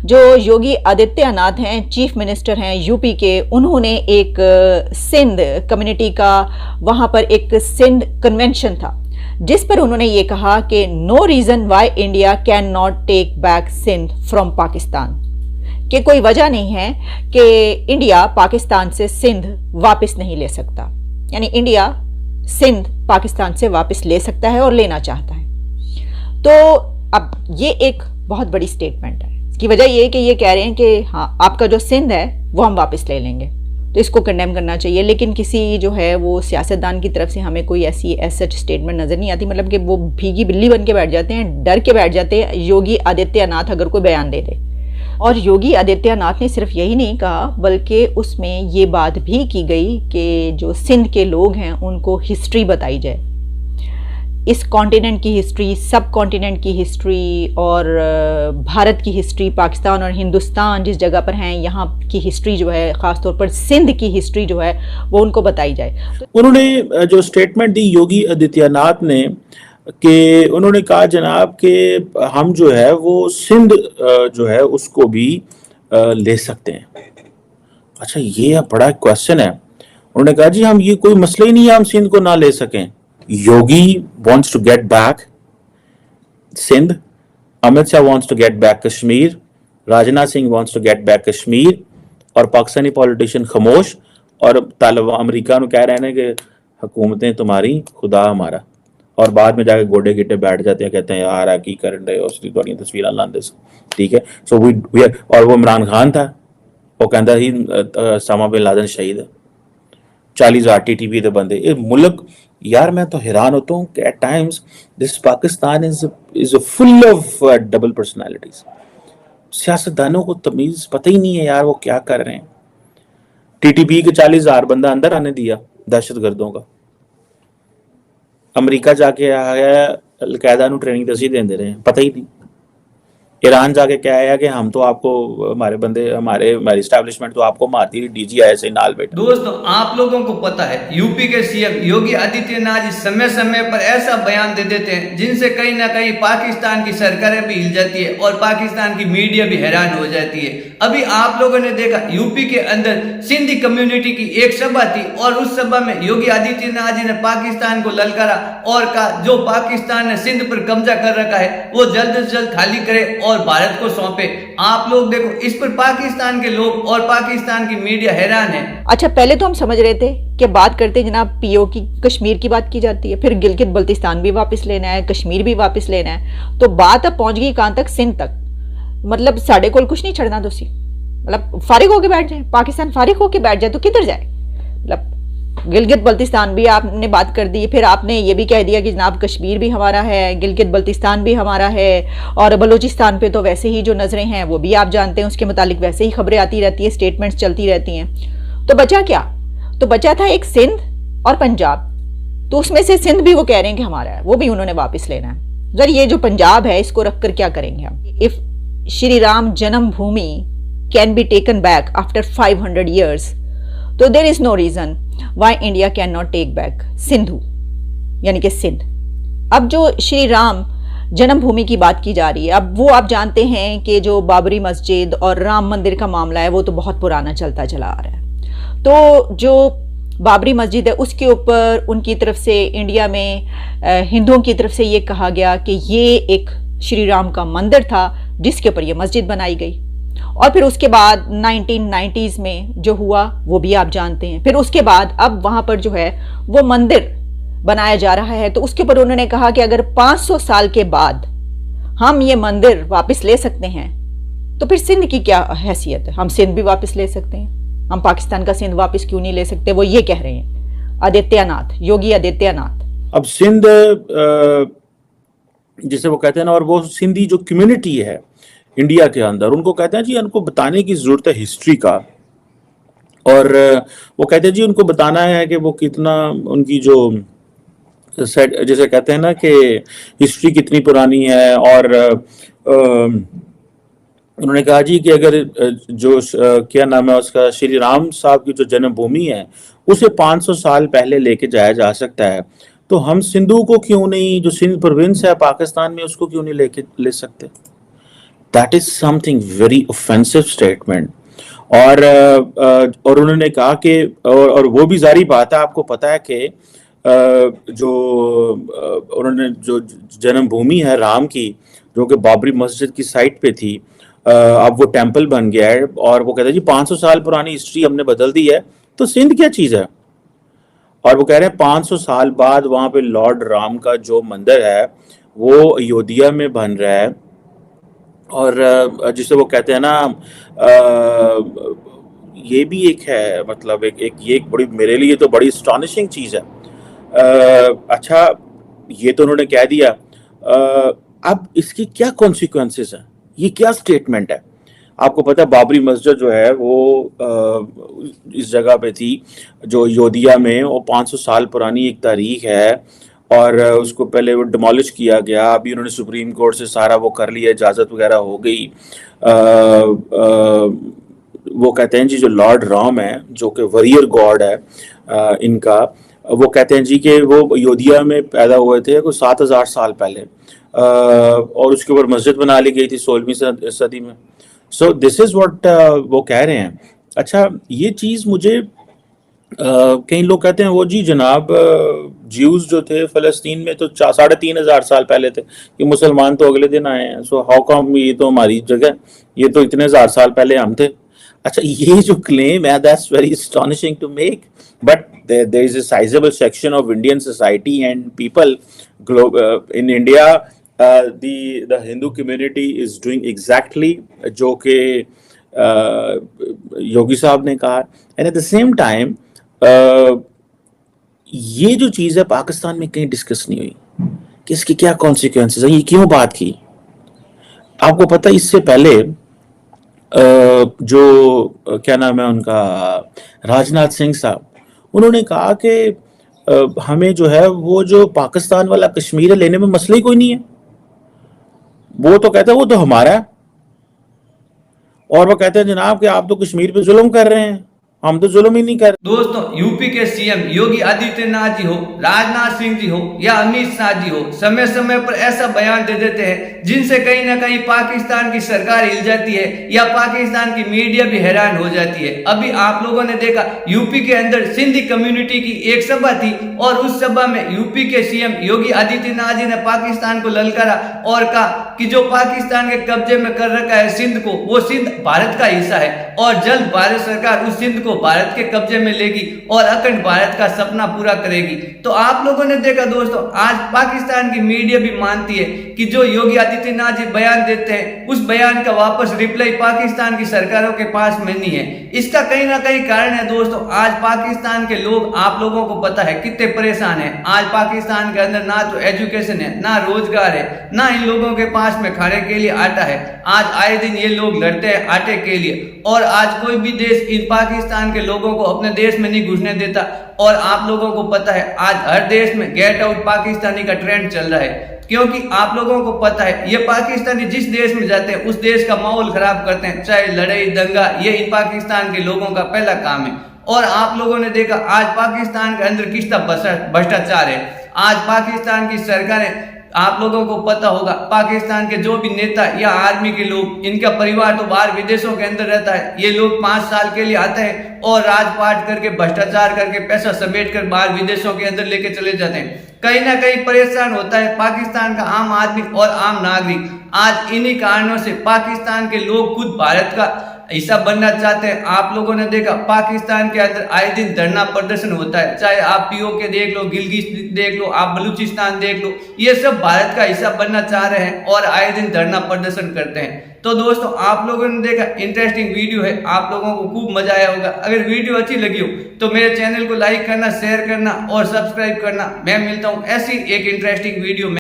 जो योगी आदित्यनाथ हैं, chief minister हैं यूपी के, उन्होंने एक सिंध कम्युनिटी का वहां पर एक सिंध कन्वेंशन था जिस पर उन्होंने ये कहा कि no reason why India can not take back Sindh from Pakistan, कि कोई वजह नहीं है कि इंडिया पाकिस्तान से सिंध वापस नहीं ले सकता। यानी इंडिया सिंध पाकिस्तान से वापस ले सकता है और लेना चाहता है। तो अब ये एक बहुत बड़ी स्टेटमेंट है। इसकी वजह ये है कि ये कह रहे हैं कि हाँ, आपका जो सिंध है वो हम वापस ले लेंगे, तो इसको कंडेम करना चाहिए। लेकिन किसी जो है वो सियासतदान की तरफ से हमें कोई ऐसी सच स्टेटमेंट नज़र नहीं आती। मतलब कि वो भीगी बिल्ली बन के बैठ जाते हैं, डर के बैठ जाते हैं योगी आदित्यनाथ अगर कोई बयान दे दे। और योगी आदित्यनाथ ने सिर्फ यही नहीं कहा, बल्कि उसमें ये बात भी की गई कि जो सिंध के लोग हैं उनको हिस्ट्री बताई जाए, इस कॉन्टिनेंट की हिस्ट्री, सब कॉन्टिनेंट की हिस्ट्री और भारत की हिस्ट्री, पाकिस्तान और हिंदुस्तान जिस जगह पर हैं यहाँ की हिस्ट्री जो है, ख़ासतौर पर सिंध की हिस्ट्री जो है वो उनको बताई जाए। उन्होंने जो स्टेटमेंट दी योगी आदित्यनाथ ने कि उन्होंने कहा जनाब कि हम जो है वो सिंध जो है उसको भी ले सकते हैं। अच्छा, ये बड़ा क्वेश्चन है। उन्होंने कहा जी हम, ये कोई मसला ही नहीं है हम सिंध को ना ले सकें। योगी wants to get back Sindh, Amit Shah wants to get back Kashmir, Rajnath Singh wants to get back Kashmir, और पाकिस्तानी पॉलिटिशियन खामोश, और तालिबान अमेरिका कह रहे हैं कि हुकूमतें तुम्हारी खुदा हमारा, और बाद में जाके गोडे गिट्टे बैठ जाते हैं, कहते हैं यार की कर रहे हो उसकी थोड़ी तस्वीर लाते। ठीक है, सो वी और वो इमरान खान था, वो कहता ही सामा बिन लादेन शहीद है, 40,000 टीटीपी के बंदे। ये मुल्क यार, मैं तो हैरान होता हूँ कि at times this Pakistan is full of double personalities. सियासतदानों को तमीज पता ही नहीं है यार वो क्या कर रहे हैं। टीटीपी के 40,000 बंदा अंदर आने दिया दहशतगर्दों का। अमेरिका जाके आया अलकायदा ਨੂੰ ट्रेनिंग दसी देंदे रहे, पता ही नहीं। ईरान जाके क्या आया कि हम तो आपको, हमारे बंदे, हमारी एस्टैब्लिशमेंट तो आपको मारती है, डीजी ऐसे नाल बैठे। दोस्तों, आप लोगों को पता है यूपी के सीएम योगी आदित्यनाथ समय समय पर ऐसा बयान दे देते हैं जिनसे कहीं ना कहीं पाकिस्तान की सरकारें भी हिल जाती है और पाकिस्तान की मीडिया भी हैरान हो जाती है। अभी आप लोगों ने देखा यूपी के अंदर सिंधी कम्युनिटी की एक सभा थी और उस सभा में योगी आदित्यनाथ जी ने पाकिस्तान को ललकारा और कहा जो पाकिस्तान ने सिंध पर कब्जा कर रखा है वो जल्द से जल्द खाली करे और भारत को सौंपे। आप लोग देखो, इस पर पाकिस्तान के लोग और पाकिस्तान की मीडिया हैरान है। अच्छा, पहले तो हम समझ रहे थे कि बात करते जनाब पीओ की, कश्मीर की बात की जाती है, फिर गिलगित बल्तिस्तान भी वापस लेना है, कश्मीर भी वापस लेना है, तो बात अब पहुंच गई कहां तक, सिंध तक। मतलब साढ़े को कुछ नहीं छड़ना दोषी, मतलब फारिग होके बैठ जाए, पाकिस्तान फारिग होके बैठ जाए तो किधर जाए। मतलब गिलगित बल्तिस्तान भी आपने बात कर दी, फिर आपने ये भी कह दिया कि जनाब कश्मीर भी हमारा है, गिलगित बल्तिस्तान भी हमारा है, और बलूचिस्तान पे तो वैसे ही जो नजरें हैं वो भी आप जानते हैं, उसके मुतालिक वैसे ही खबरें आती रहती है, स्टेटमेंट्स चलती रहती हैं। तो बचा क्या? तो बचा था एक सिंध और पंजाब। तो उसमें से सिंध भी वो कह रहे हैं कि हमारा है, वो भी उन्होंने वापस लेना है। जर ये जो पंजाब है इसको रखकर क्या करेंगे हम? If Shri Ram Janmabhoomi can be taken back after 500 years, तो there is no reason why India can not take back Sindhu, यानी कि सिंध। अब जो श्री राम जन्मभूमि की बात की जा रही है, अब वो आप जानते हैं कि जो बाबरी मस्जिद और राम मंदिर का मामला है वो तो बहुत पुराना चलता चला आ रहा है। तो जो बाबरी मस्जिद है उसके ऊपर उनकी तरफ से, इंडिया में हिंदुओं की तरफ से ये कहा गया कि ये एक श्री राम का मंदिर था जिसके ऊपर ये मस्जिद बनाई गई। और फिर उसके बाद 1990s में जो हुआ वो भी आप जानते हैं। फिर उसके बाद अब वहां पर जो है वो मंदिर बनाया जा रहा है, तो उसके ऊपर उन्होंने कहा कि अगर 500 साल के बाद हम ये मंदिर वापस ले सकते हैं तो फिर सिंध की क्या हैसियत है? हम सिंध भी वापस ले सकते हैं, हम पाकिस्तान का सिंध वापस क्यों नहीं ले सकते? वो ये कह रहे हैं आदित्यनाथ, योगी आदित्यनाथ। अब सिंध जिसे वो कहते हैं ना, और वो सिंधी जो कम्युनिटी है इंडिया के अंदर, उनको कहते हैं जी उनको बताने की जरूरत है हिस्ट्री का। और वो कहते हैं जी उनको बताना है कि वो कितना, उनकी जो जैसे कहते हैं ना कि हिस्ट्री कितनी पुरानी है। और उन्होंने कहा जी कि अगर जो क्या नाम है उसका, श्री राम साहब की जो जन्मभूमि है उसे 500 साल पहले लेके जाया जा सकता है, तो हम सिंधु को क्यों नहीं, जो सिंध प्रोविंस है पाकिस्तान में, उसको क्यों नहीं ले सकते? That is something very offensive statement. और उन्होंने कहा कि और वो भी जारी बात है, आपको पता है कि जो उन्होंने जो जन्मभूमि है राम की, जो कि बाबरी मस्जिद की साइट पे थी, अब वो टेंपल बन गया है, और वो कहते हैं जी 500 साल पुरानी हिस्ट्री हमने बदल दी है, तो सिंध क्या चीज़ है। और वो कह रहे हैं 500 साल बाद वहाँ पे लॉर्ड राम का जो मंदिर है वो अयोध्या में बन रहा है। और जिसे वो कहते हैं ना, ये भी एक है, मतलब ये एक बड़ी, मेरे लिए तो बड़ी अस्टॉनिशिंग चीज़ है। अच्छा, ये तो उन्होंने कह दिया, अब इसकी क्या कॉन्सिक्वेंसेस हैं, ये क्या स्टेटमेंट है। आपको पता है बाबरी मस्जिद जो है वो इस जगह पे थी जो अयोध्या में, वो 500 साल पुरानी एक तारीख है, और उसको पहले वो डिमोलिश किया गया। अभी उन्होंने सुप्रीम कोर्ट से सारा वो कर लिया, इजाज़त वगैरह हो गई। वो कहते हैं जी जो लॉर्ड राम है, जो कि वॉरियर गॉड है इनका, वो कहते हैं जी कि वो अयोध्या में पैदा हुए थे कोई 7000 साल पहले, और उसके ऊपर मस्जिद बना ली गई थी 16वीं सदी में। सो दिस इज़ व्हाट वो कह रहे हैं। अच्छा, ये चीज़ मुझे कई लोग कहते हैं वो जी जनाब ज्यूज जो थे फ़लस्तीन में तो 3500 साल पहले थे, कि मुसलमान तो अगले दिन आए हैं, सो हाउ कम, ये तो हमारी जगह, ये तो इतने हजार साल पहले हम थे। अच्छा, ये जो क्लेम है that's very astonishing to make, but there is a sizable section of Indian society and people in India, the Hindu community is doing exactly जो कि योगी साहब ने कहा। And at the same time ये जो चीज़ है पाकिस्तान में कहीं डिस्कस नहीं हुई कि इसकी क्या कॉन्सिक्वेंसेस है, ये क्यों बात की। आपको पता है इससे पहले जो क्या नाम है उनका, राजनाथ सिंह साहब, उन्होंने कहा कि हमें जो है वो जो पाकिस्तान वाला कश्मीर है लेने में मसला ही कोई नहीं है, वो तो कहते हैं वो तो हमारा है। और वो कहते हैं जनाब कि आप तो कश्मीर पे जुल्म कर रहे हैं, हम तो जुल्म ही नहीं कर। दोस्तों, यूपी के सीएम योगी आदित्यनाथ जी हो, राजनाथ सिंह जी हो या अमित शाह जी हो, समय समय पर ऐसा बयान दे देते हैं जिनसे कहीं ना कहीं पाकिस्तान की सरकार हिल जाती है या पाकिस्तान की मीडिया भी हैरान हो जाती है। अभी आप लोगों ने देखा यूपी के अंदर सिंधी कम्युनिटी की एक सभा थी, और उस सभा में यूपी के सीएम योगी आदित्यनाथ जी ने पाकिस्तान को ललकारा और कहा कि जो पाकिस्तान के कब्जे में कर रखा है सिंध को, वो सिंध भारत का हिस्सा है, और जल्द भारत सरकार उस सिंध को भारत के कब्जे में लेगी और अखंड भारत का सपना पूरा करेगी। तो आप लोगों ने देखा दोस्तों, आज पाकिस्तान की मीडिया भी मानती है कि जो योगी आदित्यनाथ जी बयान देते हैं उस बयान का वापस रिप्लाई पाकिस्तान की सरकारों के पास में नहीं है। इसका कहीं ना कहीं कारण है दोस्तों, आज पाकिस्तान के लोग, आप लोगों को पता है कितने परेशान है। आज पाकिस्तान के अंदर ना तो एजुकेशन है, ना रोजगार है, ना इन लोगों के पास में खाने के लिए आटा है। आज आए दिन ये लोग लड़ते हैं आटे के लिए, और आज कोई भी देश इन पाकिस्तान के लोगों को अपने देश में नहीं घुसने देता। और आप लोगों को पता है आज हर देश में गेट आउट पाकिस्तानी का ट्रेंड चल रहा है, क्योंकि आप लोगों को पता है ये पाकिस्तानी जिस देश में जाते हैं उस देश का माहौल खराब करते हैं, चाहे लड़ाई दंगा, ये इन पाकिस्तान के लोगों का पहला काम है। और आप लोगों ने देखा आज पाकिस्तान के अंदर कितना भ्रष्टाचार है। आज पाकिस्तान की सरकारें, आप लोगों को पता होगा, पाकिस्तान के जो भी नेता या आर्मी के लोग, इनका परिवार तो बाहर विदेशों के अंदर रहता है। ये लोग 5 साल के लिए आते हैं और राजपाट करके, भ्रष्टाचार करके, पैसा समेट कर बाहर विदेशों के अंदर लेके चले जाते हैं। कहीं ना कहीं परेशान होता है पाकिस्तान का आम आदमी और आम नागरिक। आज इन्हीं कारणों से पाकिस्तान के लोग खुद भारत का हिस्सा बनना चाहते हैं। आप लोगों ने देखा पाकिस्तान के अंदर आए दिन धरना प्रदर्शन होता है, चाहे आप पीओके देख लो, गिलगित देख लो, आप बलूचिस्तान देख लो, ये सब भारत का हिस्सा बनना चाह रहे हैं और आए दिन धरना प्रदर्शन करते हैं। तो दोस्तों, आप लोगों ने देखा इंटरेस्टिंग वीडियो है, आप लोगों को खूब मजा आया होगा। अगर वीडियो अच्छी लगी हो तो मेरे चैनल को लाइक करना, शेयर करना और सब्सक्राइब करना। मैं मिलता हूँ ऐसी एक इंटरेस्टिंग वीडियो में।